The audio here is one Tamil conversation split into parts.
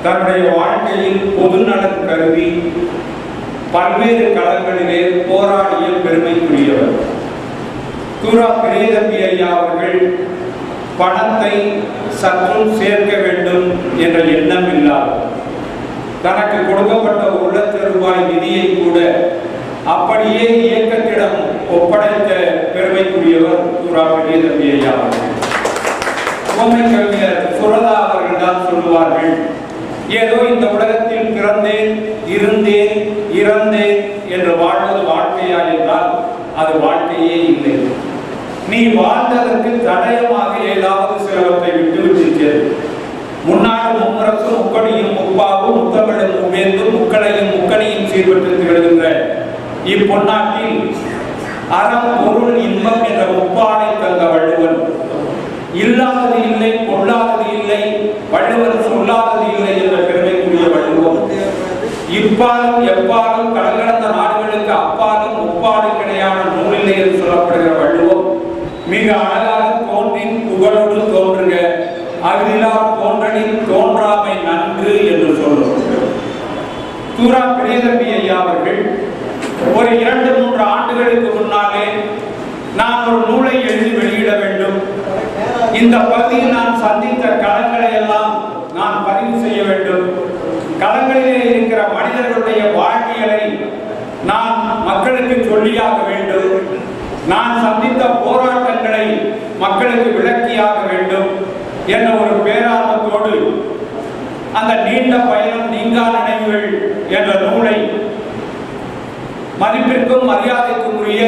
தன்னுடைய வாழ்க்கையில் பொது நலன் கருதி பல்வேறு களங்களிலே போராடிய பெருமைக்குரியவர். துரா பெரியதம்பி ஐயா அவர்கள் பணத்தை சற்றும் சேர்க்க வேண்டும் என்ற எண்ணம் இல்லாத, தனக்கு கொடுக்கப்பட்ட 1 லட்சம் ரூபாய் நிதியை கூட அப்படியே இயக்கத்திடம் ஒப்படைத்த பெருமைக்குரியவர் துரா பெரியதம்பி ஐயா அவர்கள். கோமை கவிஞர் சுரதா அவர்கள் தான் சொல்லுவார்கள், ஏதோ இந்த உலகத்தில் பிறந்தேன், இருந்தேன், இறந்தேன் என்று வாழ்வது வாழ்க்கையா என்றால் அது வாழ்க்கையே இல்லை. நீ வாழ்ந்ததற்கு தடயமாக ஏதாவது சிலவற்றை விட்டுவிட்டிருக்கிறது. முன்னாடு மும்மரசு முக்கணியும் முப்பாவும் முத்தமிழும் உமேந்தும் முக்களையும் முக்கணியும் சீர்பட்டு திகழ்கின்ற இப்பொன்னாட்டில் அறம் பொருள் இன்பம் என்ற முப்பாடை தந்த வள்ளுவன் இல்லாதது இல்லை, பொல்லாதது இல்லை, வள்ளுவர் சொல்லாதது இல்லை என்ற பெருமைக்குரிய வள்ளுவம் இப்பாலும் எப்பாலும் கடல் கடந்த நாடுகளுக்கு அப்பாலும் முப்பாடு கிடையான நூலில்லை என்று சொல்லப்படுகிற வள்ளுவம் மிக அழகாக தோன்றின் புகழோடு தோன்றுக அகிலா தோன்றலின் தோன்றாமை நன்று என்று சொல்லும். துரா பெரியதம்பி ஐயா அவர்கள் ஒரு 2-3 ஆண்டுகளுக்கு முன்னாலே நான் ஒரு நூலை எழுதி வெளியிட வேண்டும், இந்த பகுதியில் நான் சந்தித்த களங்களை எல்லாம் நான் பதிவு செய்ய வேண்டும், களங்களிலே இருக்கிற மனிதர்களுடைய வாழ்க்கைகளை நான் மக்களுக்கு சொல்லியாக வேண்டும், நான் சந்தித்த போராட்டங்களை மக்களுக்கு விளக்கியாக வேண்டும் என்ற ஒரு பேரார்வத்தோடு அந்த நீண்ட பயணம் நீங்கா நினைவுகள் என்ற நூலை மதிப்பிற்கும் மரியாதைக்கும் உரிய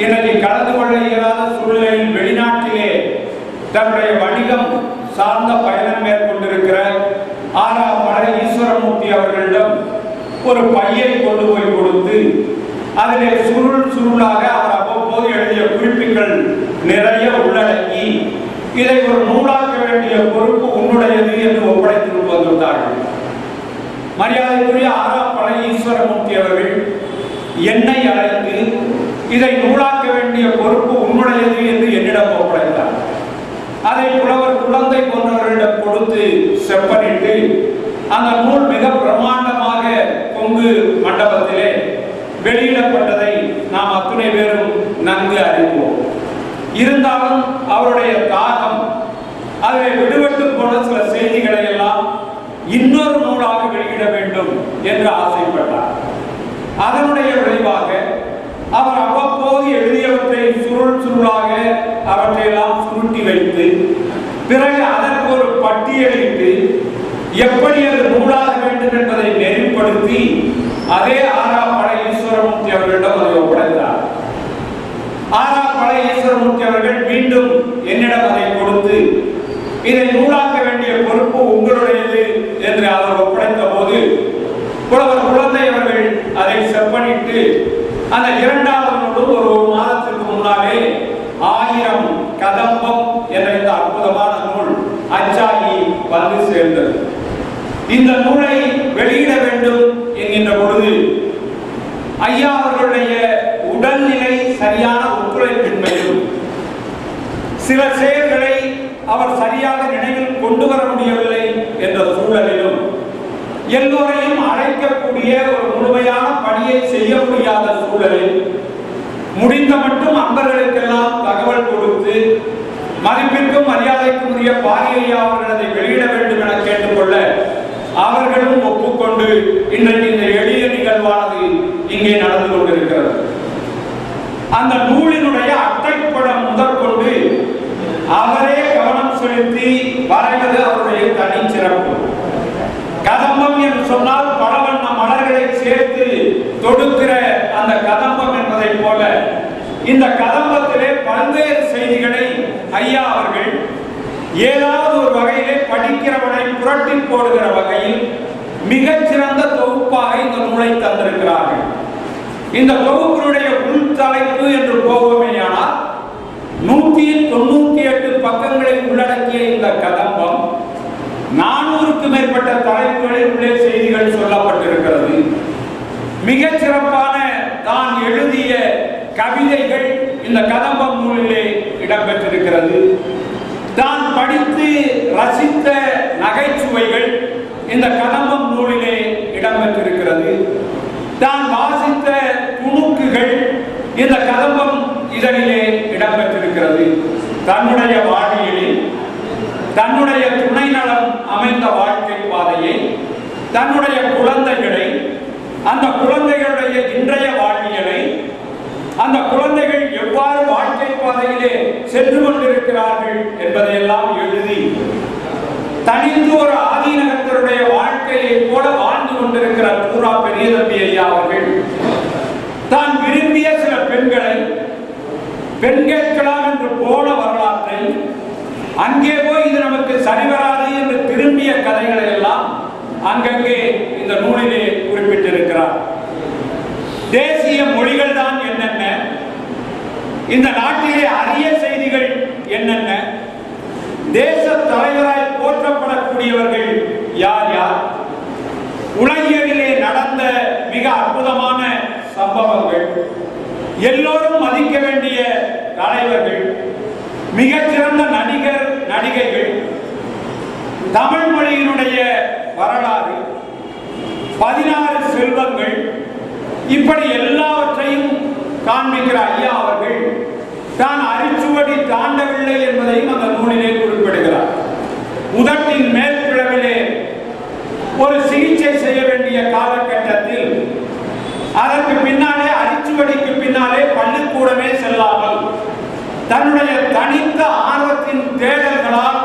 இன்றைக்கு கலந்து கொள்ள இயலாத சூழ்நிலையில் வெளிநாட்டிலே தன்னுடைய வணிகம் சார்ந்த பயணம் மேற்கொண்டிருக்கிற ஆறாப்படை ஈஸ்வரமூர்த்தி அவர்களிடம் ஒரு பையை கொண்டு போய் கொடுத்து அதிலே சுருள் சுருளாக அவர் அவ்வப்போது எழுதிய குறிப்புகள் நிறைய உள்ளடக்கி இதை ஒரு நூலாக்க வேண்டிய பொறுப்பு உன்னுடையது என்று ஒப்படைத்து வந்துள்ளார்கள். மரியாதைக்குரிய ஆறாப்படை ஈஸ்வரமூர்த்தி அவர்கள் என்னை அழைத்து இதை நூலாக்க வேண்டிய பொறுப்பு உன்னுடையது என்று என்னிடம் ஒப்படைத்தார். அதை புலவர் குழந்தை போன்றவர்களிடம் கொடுத்து செப்பனிட்டு அந்த நூல் மிக பிரமாண்டமாக கொங்கு மண்டபத்திலே வெளியிடப்பட்டதை நாம் அத்துணை பேரும் நன்கு அறிவோம். இருந்தாலும் அவருடைய தாகம் அதில் விடுபட்டு போன சில செய்திகளை எல்லாம் இன்னொரு நூலாக வெளியிட வேண்டும் என்று ஆசைப்பட்டார். அதனுடைய விளைவாக அவர் அவ்வப்போது எழுதியவற்றை சுருள் சுருளாக அவற்றையெல்லாம் சுருட்டி வைத்து பிறகு அதற்கு ஒரு பட்டியலிட்டு எப்படி அது நூலாக வேண்டும் என்பதை நெறிப்படுத்தி அதே ஆறாப்படை ஈஸ்வரமூர்த்தி அவர்களிடம் அதை ஒப்படைத்தார். ஆறாப்படை ஈஸ்வரமூர்த்தி அவர்கள் மீண்டும் என்னிடம் அதை கொடுத்து இதை நூலாக்க வேண்டிய பொறுப்பு உங்களுடையது என்று அவர் ஒப்படைத்த போது புலவர் குழந்தை அவர்கள் அதை செப்பனிட்டு அந்த 2வது நூல் ஒரு மாதத்திற்கு முன்னாலே 1000 கதம்பம் என்ற இந்த அற்புதமான நூல் அச்சாகி வந்து சேர்ந்தது. இந்த நூலை வெளியிட வேண்டும் என்கின்ற பொழுது ஐயா அவர்களுடைய உடல்நிலை சரியான ஒத்துழைப்பின்மையும் சில செயல்களை அவர் சரியாக நினைவில் கொண்டு வர முடியவில்லை என்ற சூழலிலும் எல்லோரையும் அழைக்கக்கூடிய ஒரு முழுமையான பணியை செய்ய முடியாத சூழலில் முடிந்த மட்டும் அன்பர்களுக்கெல்லாம் தகவல் கொடுத்து மதிப்பிற்கும் மரியாதைக்கும் உரிய பாரியையா அவர்கள் அதை வெளியிட வேண்டும் என கேட்டுக்கொள்ள அவர்களும் ஒப்புக்கொண்டு இன்றைக்கு இந்த எளிய நிகழ்வானது இங்கே நடந்து கொண்டிருக்கிறது. அந்த நூலினுடைய அட்டைப்படம் முதற்கொண்டு அவரே கவனம் செலுத்தி வரைவது அவருடைய தனி சிறப்பு. கதம்பம் என்று சொன்னால் பலவண்ண மலர்களை சேர்த்து தொடுக்கிற அந்த கதம்பம் என்பதை போல இந்த கதம்பத்திலே பல்வேறு செய்திகளை ஐயா அவர்கள் ஏதாவது ஒரு வகையிலே படிக்கிறவனை புரட்டி போடுகிற வகையில் மிகச்சிறந்த தொகுப்பாக இந்த நூலை தந்திருக்கிறார்கள். இந்த தொகுப்பினுடைய உள்தலைப்பு என்று போகுமேயானால் 198 பக்கங்களை உள்ளடக்கிய இந்த கதம்பம் 400க்கும் மேற்பட்ட தலைப்புகளில் உள்ளே செய்திகள் சொல்லப்பட்டிருக்கிறது. மிகச் சிறப்பான தான் எழுதிய கவிதைகள் இந்த கதம்பம் நூலிலே இடம்பெற்றிருக்கிறது. தான் படித்து ரசித்த நகைச்சுவைகள் இந்த கதம்பம் நூலிலே இடம்பெற்றிருக்கிறது. தான் வாசித்த துணுக்குகள் இந்த கதம்பம் இதழிலே இடம்பெற்றிருக்கிறது. தன்னுடைய வாழ்வியலில் தன்னுடைய துணை நலம் அமைந்த வாழ்க்கை பாதையை, தன்னுடைய குழந்தைகளை, அந்த குழந்தைகளுடைய இன்றைய வாழ்வியலை, அந்த குழந்தைகள் எவ்வாறு வாழ்க்கை பாதையிலே சென்று கொண்டிருக்கிறார்கள் என்பதையெல்லாம் எழுதி தனித்து ஒரு ஆதீனகத்தருடைய வாழ்க்கையை போல வாழ்ந்து கொண்டிருக்கிற பூரா பெரியதம்பி ஐயா அவர்கள் தான் விரும்பிய சில பெண்களை பெண் கேட்கலாம் என்று போன வரலாற்றை, அங்கே போய் இது நமக்கு சரிவராது என்று திரும்பிய கதைகளை எல்லாம் அங்கங்கே இந்த நூலிலே குறிப்பிட்டிருக்கிறார். தேசிய மொழிகள் தான் என்னென்ன, இந்த நாட்டிலே அரிய செய்திகள் என்னென்ன, தேச தலைவராய் போற்றப்படக்கூடியவர்கள் யார் யார், உலகியலிலே நடந்த மிக அற்புதமான சம்பவங்கள், எல்லோரும் மதிக்க வேண்டிய தலைவர்கள், மிகச்சிறந்த நடிகர் நடிகைகள், தமிழ் மொழியினுடைய வரலாறு, 16 செல்வங்கள், இப்படி எல்லாவற்றையும் காண்பிக்கிற ஐயா அவர்கள் தான் அரிச்சுவடி தாண்டவில்லை என்பதையும் அந்த நூலிலே குறிப்பிடுகிறார். உதட்டின் மேல் பிளவிலே ஒரு சிகிச்சை செய்ய வேண்டிய காலகட்டத்தில் அதற்கு பின்னாலே அரிச்சுவடிக்கு பின்னாலே பள்ளிக்கூடமே செல்லாமல் தன்னுடைய தனித்த ஆர்வத்தின் தேடல்களால்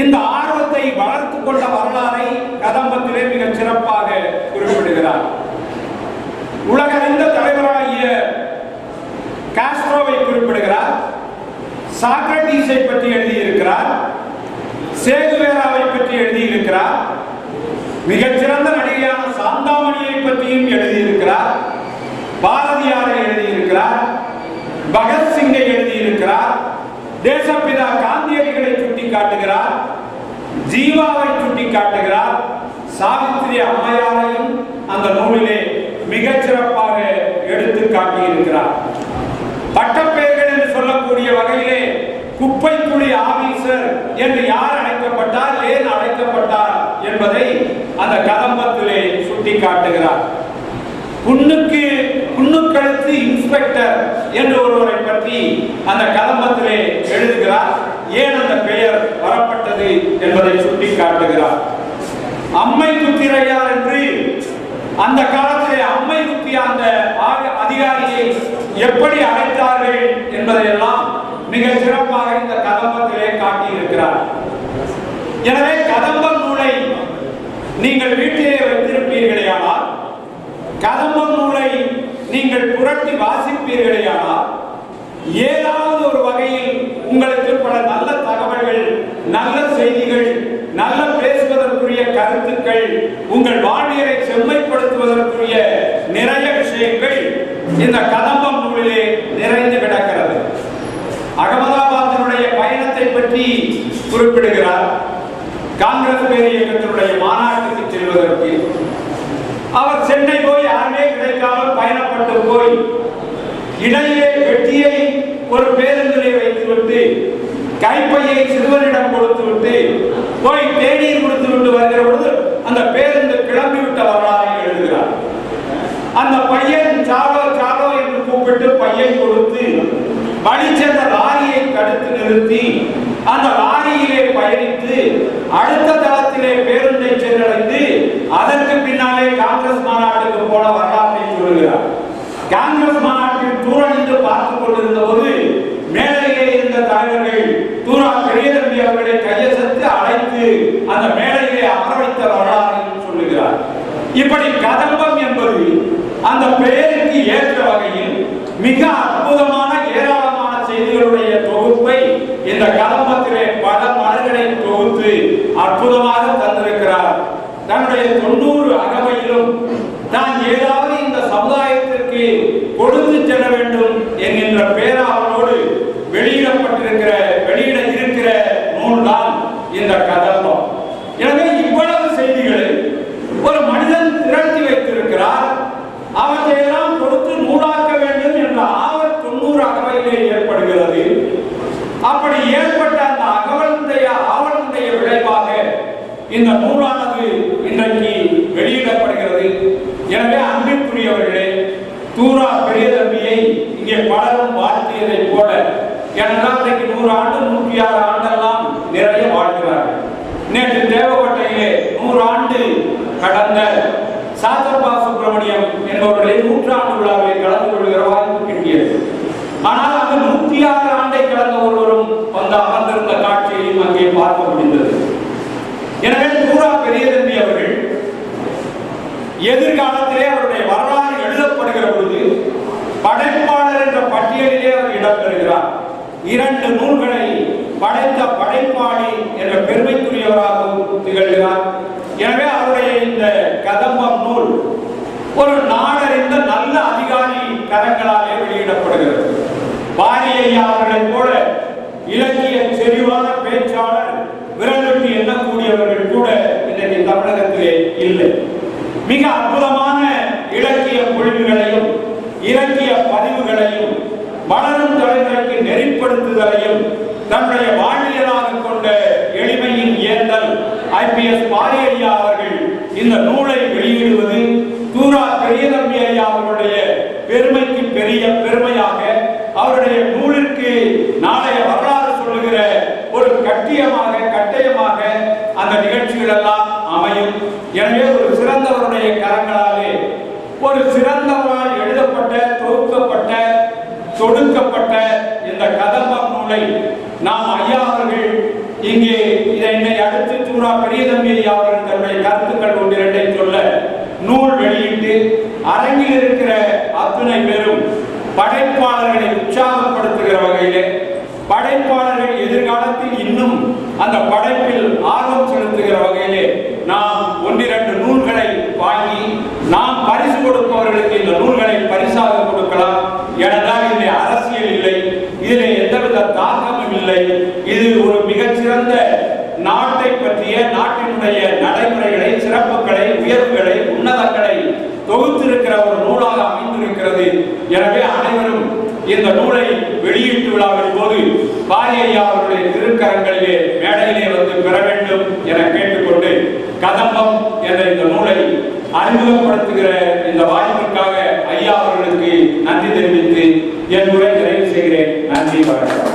இந்த ஆர்வத்தை வளர்த்து கொண்ட வரலாறை கதம்பத்திலே மிக சிறப்பாக குறிப்பிடுகிறார். உலகறிந்த தலைவராகிய காஸ்ட்ரோவை குறிப்பிடுகிறார், சாக்ரட்டிஸை பற்றி எழுதியிருக்கிறார், சேகுவேராவை பற்றி எழுதியிருக்கிறார், மிகச்சிறந்த நடிகையான சாந்தாமணியை பற்றியும் எழுதியிருக்கிறார், பாரதியாரை எழுதியிருக்கிறார், பகத்சிங்கை எழுதியிருக்கிறார், தேசப்பிதா காந்தியடிகளை சுட்டி காட்டுகிறார், ஜீவாவை சுட்டி காட்டுகிறார், சாவித்திரி அம்மையாரையும் அந்த நூலிலே மிகச்சிறப்பாக எடுத்து காட்டியிருக்கிறார். பட்டப்பெயர்கள் என்று சொல்லக்கூடிய வகையிலே குப்பைக்குழி ஆபீசர் என்று யார் அழைக்கப்பட்டார், ஏன் அழைக்கப்பட்டார் என்பதை அந்த கதம்பத்திலே சுட்டி காட்டுகிறார். புண்ணுக்கழுத்து இன்ஸ்பெக்டர் என்று ஒருவரை பற்றி அந்த கதம்பத்திலே எழுதுகிறார். ஏன் அந்த பெயர் வரப்பட்டது என்பதை சுட்டி காட்டுகிறார். அம்மை குத்திரையார் என்று அந்த காலத்திலே அம்மை குத்திய அந்த அதிகாரியை எப்படி அழைத்தார்கள் என்பதையெல்லாம் மிக சிறப்பாக இந்த கதம்பத்திலே காட்டியிருக்கிறார். எனவே கதம்பம் நூலை நீங்கள் வீட்டிலே வைத்திருப்பீர்களேயானால், கதம்பம் நூலை நீங்கள் புரட்டி வாசிப்பீர்களேயானால், ஏதாவது ஒரு வகையில் உங்களுக்கு பல நல்ல தகவல்கள், நல்ல செய்திகள், நல்ல பேசுவதற்குரிய கருத்துக்கள், உங்கள் வாழ்வியலை செம்மைப்படுத்துவதற்குரிய நிறைய விஷயங்கள் இந்த கதம்பம் நூலிலே நிறைந்து கிடக்கிறது. அகமதாபாத்தினுடைய பயணத்தை பற்றி குறிப்பிடுகிறார். காங்கிரஸ் பேர் இயக்கத்தினுடைய மாநாட்டுக்கு செல்வதற்கு அவர் சென்னை போய் யாருமே கிடைக்காமல் பயணப்பட்டு போய் இடையே வெட்டியை ஒரு பேருந்திலே வைத்துவிட்டு கைப்பையை சிறுவனிடம் கொடுத்துவிட்டு போய் தேநீர் கொடுத்து விட்டு வருகிற பொழுது அந்த பேருந்து கிளம்பிவிட்ட வரலாறை எழுதுகிறார். அந்த பையன் சாலோ சாலோ என்று கூப்பிட்டு பையை கொடுத்து வழி சென்ற லாரியை தடுத்து நிறுத்தி அந்த லாரியிலே பயணித்து அடுத்த தளத்திலே பேருந்தை சென்றடைந்து அதற்கு பின்னாலே காங்கிரஸ் மாநாட்டுக்கு போன வரலாற்றை சொல்லுகிறார். காங்கிரஸ் மாநாட்டில் தூரம் என்று பார்த்துக் கொண்டிருந்த போது மேடையிலே இருந்த தலைவர்கள் தூரா பெரியதம்பி அவர்களை கையசத்து அழைத்து அந்த மேடையிலே அமர வைத்த வரலாறை சொல்லுகிறார். இப்படி கதம்பம் என்பது அந்த பெயருக்கு ஏற்ற வகையில் மிக அற்புதமான ஏராளமான செய்திகளுடைய தொகுப்பை இந்த கதம்பத்திலே பல மலர்களை தொகுத்து அற்புதமாக தந்திருக்கிறார். தன்னுடைய 90 அகவையிலும் தான் ஏதாவது இந்த சமுதாயத்திற்கு கொடுத்து செல்ல வேண்டும் என்கின்ற பேராவலோடு வெளியிட இருக்கிற நூல் தான் இந்த கதம்பம். எனவே இவ்வளவு செய்திகளை ஒரு மனிதன் திரட்டி வைத்திருக்கிறார். அவற்றையெல்லாம் கொடுத்து நூலாக்க வேண்டும் என்ற ஆவல் 90 அகவையிலே ஏற்படுகிறது. அப்படி ஏற்பட்ட அந்த ஆவலுடைய விளைவாக இந்த நூலானது பதிப்பானது இன்றைக்கு வெளியிடப்படுகிறது. எனவே அன்பிற்குரியவர்களே, தூரா பெரிய தம்பியை இங்கே பலரும் வாழ்த்தியதைப் போல, ஏனென்றால் இன்றைக்கு 100 ஆண்டு 106 ஆண்டெல்லாம் நிறைய வாழ்கிறார்கள். நேற்று தேவக்கோட்டையிலே 100 ஆண்டு கடந்த சாத்தர்பா சுப்பிரமணியம் என்பவர்களை 100ஆண்டு விழாவை கலந்து கொள்கிற வாய்ப்பு கிட்டியது. ஆனால் அந்த 106 ஆண்டை கடந்த ஒருவரும் வந்து அமர்ந்திருந்த காட்சியையும் அங்கே பார்க்க முடிந்தது. எனவே தூரா பெரிய தம்பி அவர்கள் எதிர்காலத்திலே அவருடைய வரலாறு எழுதப்படுகிற பொழுது படைப்பாளர் என்ற பட்டியலிலே அவர் இடம்பெறுகிறார். 2 நூல்களை படைத்த படைப்பாளி என்ற பெருமைக்குரியவராகவும் திகழ்கிறார். எனவே அவருடைய இந்த கதம்பம் நூல் ஒரு நாடறிந்த நல்ல அதிகாரி கரங்களாலே வெளியிடப்படுகிறது. பாரியையா அவர்களைப் போல இலக்கிய செறிவான பேச்சாளர், விரலுட்டி எண்ணக்கூடியவர்கள் கூட இன்றைக்கு தமிழகத்திலே இல்லை. மிக அற்புதமான இலக்கிய பொழிவுகளையும் இலக்கிய பதிவுகளையும் வளரும் தலைமுறைக்கு நெறிப்படுத்துதலையும் தன்னுடைய வாழ்வியலாக கொண்ட எளிமையின் ஏந்தல் IPS பாரியையா அவர்கள் இந்த நூலை வெளியிடுவது தூரா பெரிய தம்பி ஐயா அவர்களுடைய பெருமைக்கு பெரிய பெருமையாக, அவருடைய நூலிற்கு நாளைய வரலாறு சொல்லுகிற ஒரு கட்டயமாக அந்த நிகழ்ச்சிகள் எல்லாம் அமையும். எனவே ஒரு சிறந்தவருடைய கரங்களாலே, ஒரு சிறந்தவரால் எழுதப்பட்ட, தொகுக்கப்பட்ட, தொடுக்கப்பட்ட இந்த கதம்பம் நூலை நாம் ஐயா அவர்கள் இங்கே இதை அடுத்து தூரா பெரிய தம்பி ஐயா அவர்கள் தன்னுடைய கருத்துக்கள் 1-2 சொல்ல நூல் வெளியிட்டு அரங்கில் இருக்கிற அத்துணை பேரும் படைப்பாளர்களை உற்சாகப்படுத்துகிற வகையிலே, படைப்பாளர்கள் எதிர்காலத்தில் இன்னும் அந்த படைப்பில் ஆர்வம் செலுத்துகிற வகையிலே நாம் 1-2 நூல்களை வாங்கி நாம் பரிசு கொடுப்பவர்களுக்கு இந்த நூல்களை பரிசாக கொடுக்கலாம். ஏனென்றால் இதிலே அரசியல் இல்லை, இதிலே எந்தவித தாக்கமும் இல்லை. இது ஒரு மிகச்சிறந்த நாட்டை பற்றிய, நாட்டினுடைய நடைமுறைகளை, சிறப்புகளை, உயர்வுகளை, உன்னதங்களை தொகுத்திருக்கிற ஒரு நூலாக அமைந்திருக்கிறது. எனவே அனைவரும் இந்த நூலை வெளியீட்டு விழாவின் போது பாரியையா அவருடைய திருக்கரங்களிலே மேடையிலே வந்து பெற வேண்டும் என கேட்டுக்கொண்டு, கதம்பம் என்ற இந்த நூலை அறிமுகப்படுத்துகிற இந்த வாய்ப்பிற்காக ஐயா அவர்களுக்கு நன்றி தெரிவித்து என் உரை நிறைவு செய்கிறேன். நன்றி, வணக்கம்.